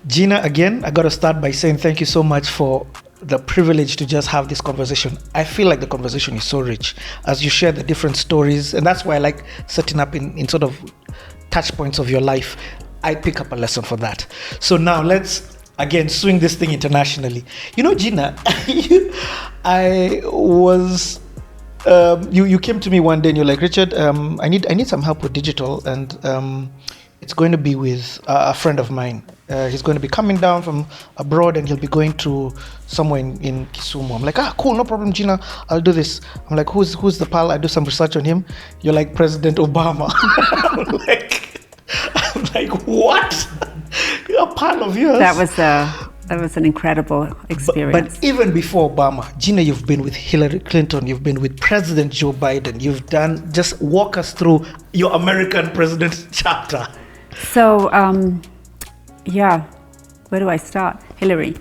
Gina, again, I got to start by saying thank you so much for the privilege to just have this conversation. I feel like the conversation is so rich as you share the different stories, and that's why I like setting up in sort of touch points of your life. I pick up a lesson for that. So now let's again swing this thing internationally. You know, Gina, I was you came to me one day and you're like, Richard, I need some help with digital, and it's going to be with a friend of mine. He's going to be coming down from abroad and he'll be going to somewhere in Kisumu. I'm like, cool, no problem, Gina, I'll do this. I'm like, who's the pal? I do some research on him. You're like, President Obama. I'm like, what? You're a pal of yours. That was an incredible experience. But even before Obama, Gina, you've been with Hillary Clinton, you've been with President Joe Biden, you've done, just walk us through your American president chapter. So, where do I start? Hillary.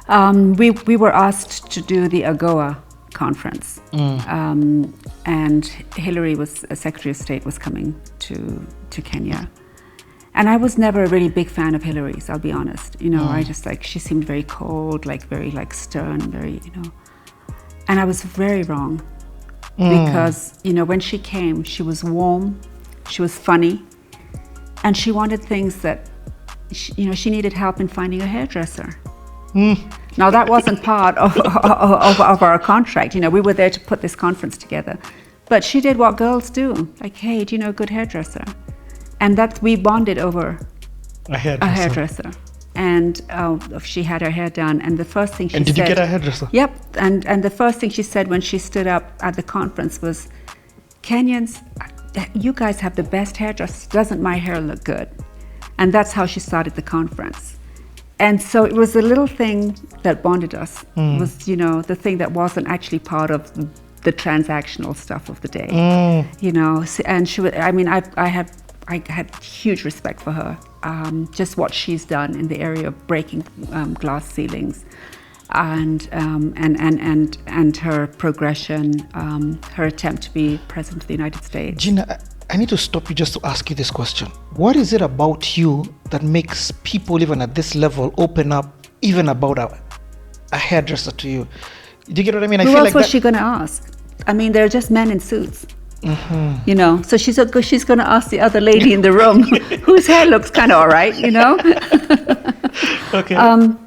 We were asked to do the AGOA conference, and Hillary was Secretary of State was coming to Kenya, and I was never a really big fan of Hillary's. I'll be honest. I just she seemed very cold, very stern, very and I was very wrong because when she came, she was warm, she was funny, and she wanted things that she needed help in finding a hairdresser. Now that wasn't part of our contract. We were there to put this conference together, but she did what girls do. Like, hey, do you know a good hairdresser? And that we bonded over a hairdresser. And she had her hair done, and the first thing she said. And did you get a hairdresser? Yep. And the first thing she said when she stood up at the conference was, Kenyans, you guys have the best hairdressers. Doesn't my hair look good? And that's how she started the conference. And so it was a little thing that bonded us. It was, the thing that wasn't actually part of the transactional stuff of the day. And she was, I had huge respect for her. Just what she's done in the area of breaking glass ceilings, and her progression, her attempt to be president of the United States. Gina, I need to stop you just to ask you this question. What is it about you that makes people, even at this level, open up even about a hairdresser to you? Do you get what I mean? Who else was she going to ask? They're just men in suits. So she's going to ask the other lady in the room whose hair looks kind of all right, Okay.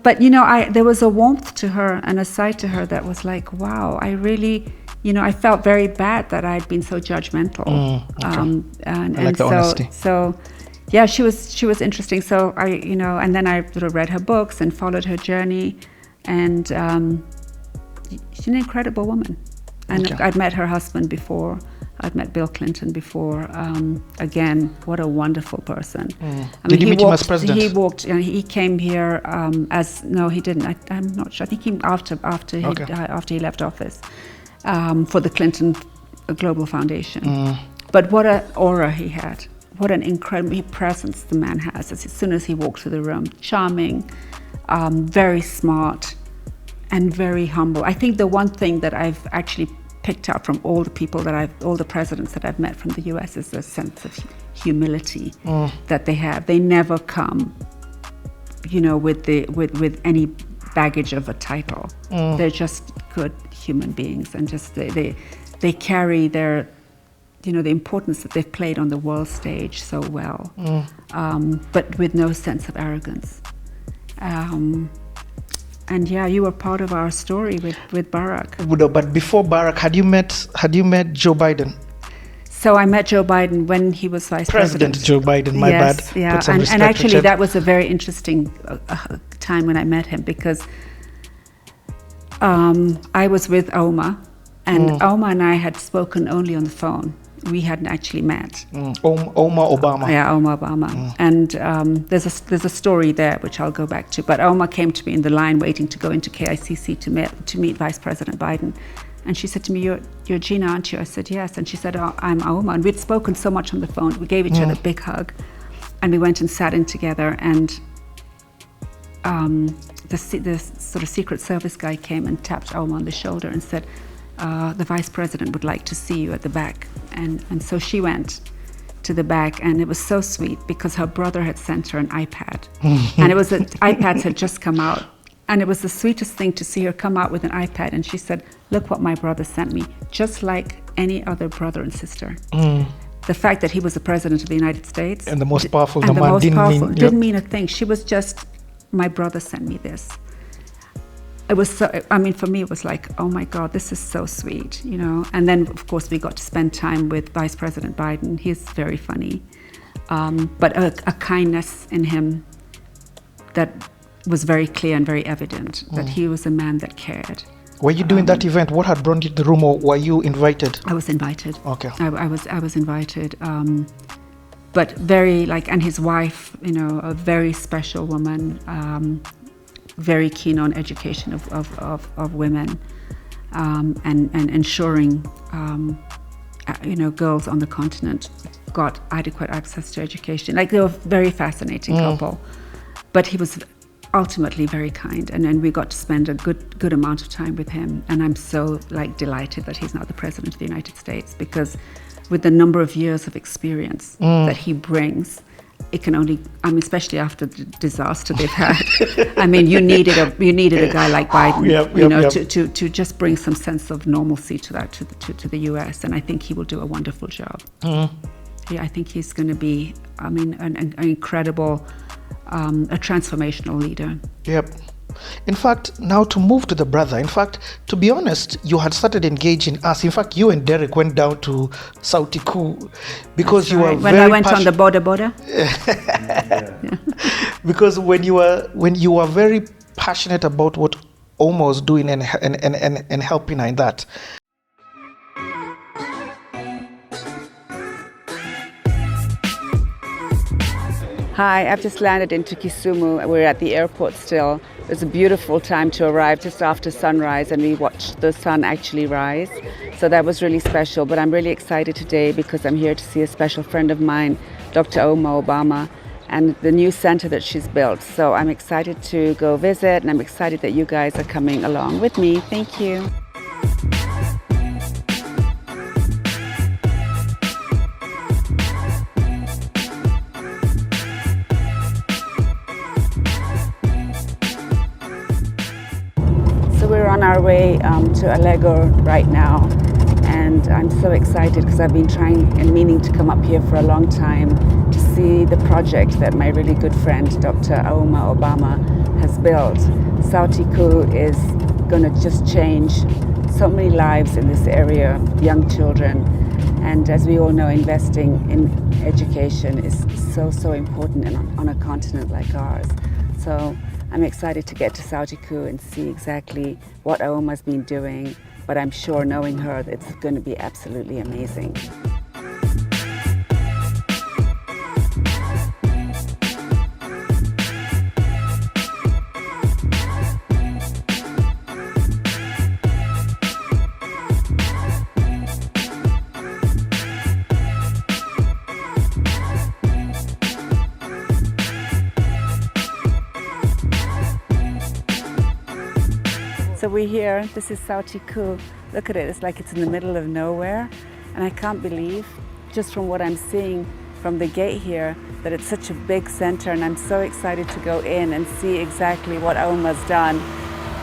But there was a warmth to her and a side to her that was like, wow, I really, I felt very bad that I had been so judgmental. I like the honesty. So yeah, she was interesting. So I, and then I sort of read her books and followed her journey, and she's an incredible woman. And I'd met her husband before. I'd met Bill Clinton before. Again, what a wonderful person. Did you meet him as president? He came here no, he didn't. I'm not sure. I think he came after he left office for the Clinton Global Foundation. But what an aura he had. What an incredible presence the man has as soon as he walked through the room. Charming, very smart, and very humble. I think the one thing that I've actually picked up from all the presidents that I've met from the US is a sense of humility that they have. They never come, with any baggage of a title. They're just good human beings, and just they carry their, the importance that they've played on the world stage so well, but with no sense of arrogance. And yeah, you were part of our story with Barack. But before Barack, had you met Joe Biden? So I met Joe Biden when he was vice president. President Joe Biden, my bad. Yeah, and actually that was a very interesting time when I met him, because I was with Auma, and Auma and I had spoken only on the phone. We hadn't actually met. Auma Obama. Yeah, Auma Obama. And there's a story there which I'll go back to. But Auma came to me in the line waiting to go into KICC to meet Vice President Biden. And she said to me, you're Gina, aren't you? I said, yes. And she said, I'm Auma. And we'd spoken so much on the phone. We gave each other a big hug. And we went and sat in together. And the sort of Secret Service guy came and tapped Auma on the shoulder and said, the Vice President would like to see you at the back. And so she went to the back, and it was so sweet because her brother had sent her an iPad. And it was iPads had just come out. And it was the sweetest thing to see her come out with an iPad, and she said, look what my brother sent me, just like any other brother and sister. The fact that he was the president of the United States. And the most powerful, didn't mean a thing. She was just, my brother sent me this. It was so, I mean, for me, it was like, oh my God, this is so sweet, you know. And then, of course, we got to spend time with Vice President Biden. He's very funny. But a kindness in him that was very clear and very evident, that he was a man that cared. Were you doing that event? What had brought you to the room, or were you invited? I was invited. Okay. I was invited. But very, like, and his wife, you know, a very special woman, very keen on education of women, and ensuring, you know, girls on the continent got adequate access to education. Like, they were a very fascinating couple. But he was ultimately very kind, and we got to spend a good amount of time with him. And I'm so, like, delighted that he's now the president of the United States, because with the number of years of experience that he brings, it can only, I mean, especially after the disaster they've had, I mean, you needed a guy like Biden, to just bring some sense of normalcy to that, to the US, and I think he will do a wonderful job. Yeah, I think he's going to be, I mean, an incredible, a transformational leader. Yep. In fact, now to move to the brother, in fact, to be honest, you had started engaging us. In fact, you and Derek went down to Sauti Kuu because you were when I went on the border. Because when you were very passionate about what Auma was doing and helping her in that. Hi, I've just landed into Kisumu. We're at the airport still. It was a beautiful time to arrive just after sunrise, and we watched the sun actually rise. So that was really special. But I'm really excited today because I'm here to see a special friend of mine, Dr. Auma Obama, and the new center that she's built. So I'm excited to go visit, and I'm excited that you guys are coming along with me. Thank you. We're on our way to Alego right now, and I'm so excited because I've been trying and meaning to come up here for a long time to see the project that my really good friend Dr. Auma Obama has built. Sauti Kuu is going to just change so many lives in this area, young children, and as we all know, investing in education is so important on a continent like ours. So I'm excited to get to Sauti Kuu and see exactly what Auma's been doing, but I'm sure, knowing her, that it's going to be absolutely amazing. So we're here, this is Sauti Kuu. Look at it, it's like it's in the middle of nowhere. And I can't believe, just from what I'm seeing from the gate here, that it's such a big center, and I'm so excited to go in and see exactly what Auma's done.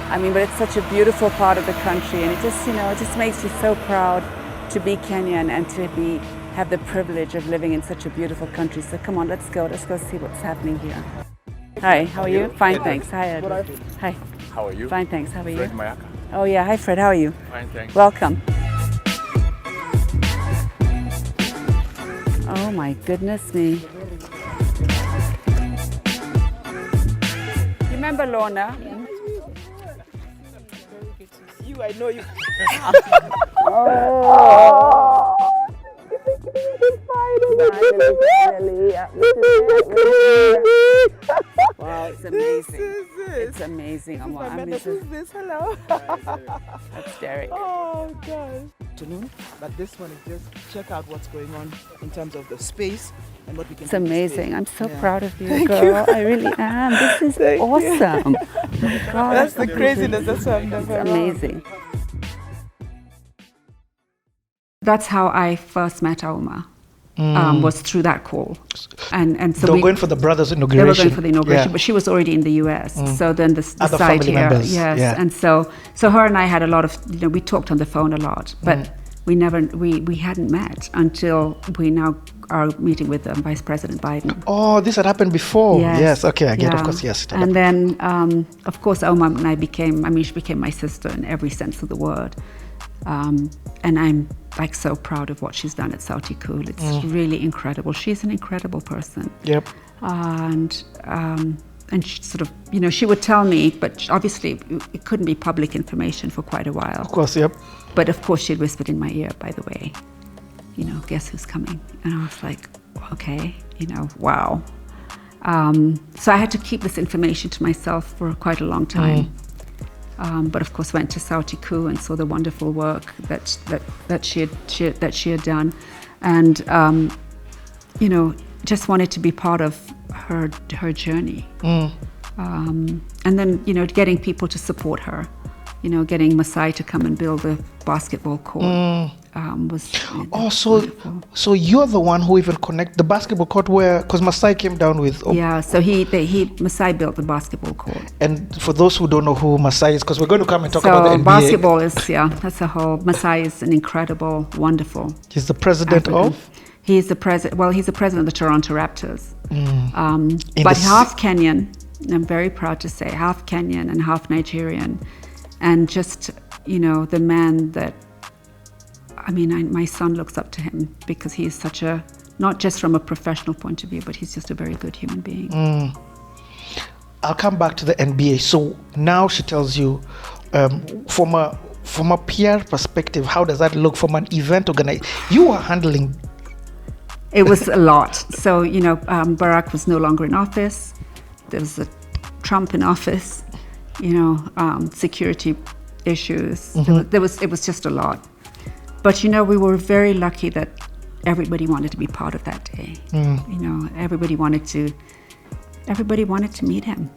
I mean, but it's such a beautiful part of the country, and it just, you know, it just makes you so proud to be Kenyan and to have the privilege of living in such a beautiful country. So come on, let's go see what's happening here. Hi, how are you? Fine, thanks. Hi, Edward. Hi. How are you? Fine, thanks. How are you? Fred Mayaka. Oh yeah, hi Fred, how are you? Fine, thanks. Welcome. Oh my goodness me. You remember Lorna? You, I know you. Oh. Wow, it's amazing. It's amazing. This is this. Hello. That's Derek. Oh gosh. Afternoon, but this one is just check out what's going on in terms of the space and what we can. It's amazing. I'm so proud of you, Thank girl. you. I really am. This is awesome. God, That's the craziness. That's what I've never. It's amazing. That's how I first met Auma. was through that call. And so they were going for the brothers' inauguration. They were going for the inauguration, Yeah. but she was already in the US. So then the Other side family here, members, yes. yeah. And so her and I had a lot of, we talked on the phone a lot, but we hadn't met until we now are meeting with Vice President Biden. Oh, this had happened before. Yes. Okay, I get. Yeah. Of course, yes. And then, of course, Auma and I she became my sister in every sense of the word. And I'm like so proud of what she's done at Sauti Cool. It's really incredible. She's an incredible person. Yep. And she sort of, she would tell me, but obviously it couldn't be public information for quite a while. Of course, yep. But of course she'd whispered in my ear, by the way, guess who's coming? And I was like, okay, wow. So I had to keep this information to myself for quite a long time. But of course went to Sauti Cool and saw the wonderful work that she had done, and just wanted to be part of her journey. And then getting people to support her, getting Masai to come and build a basketball court was wonderful. So you're the one who even connect the basketball court because Masai came down with so Masai built the basketball court. And for those who don't know who Masai is, because we're going to come and talk about the NBA. Basketball is that's a whole. Masai is an incredible, wonderful. He's the president African. of. He's the president. Well, he's the president of the Toronto Raptors. But half Kenyan. I'm very proud to say half Kenyan and half Nigerian, and just the man that. My son looks up to him because he's such not just from a professional point of view, but he's just a very good human being. I'll come back to the NBA. So now she tells you, from a PR perspective, how does that look from an event organizer? You are handling. It was a lot. So, Barack was no longer in office. There was a Trump in office, security issues. It was just a lot. But we were very lucky that everybody wanted to be part of that day. Everybody wanted to meet him.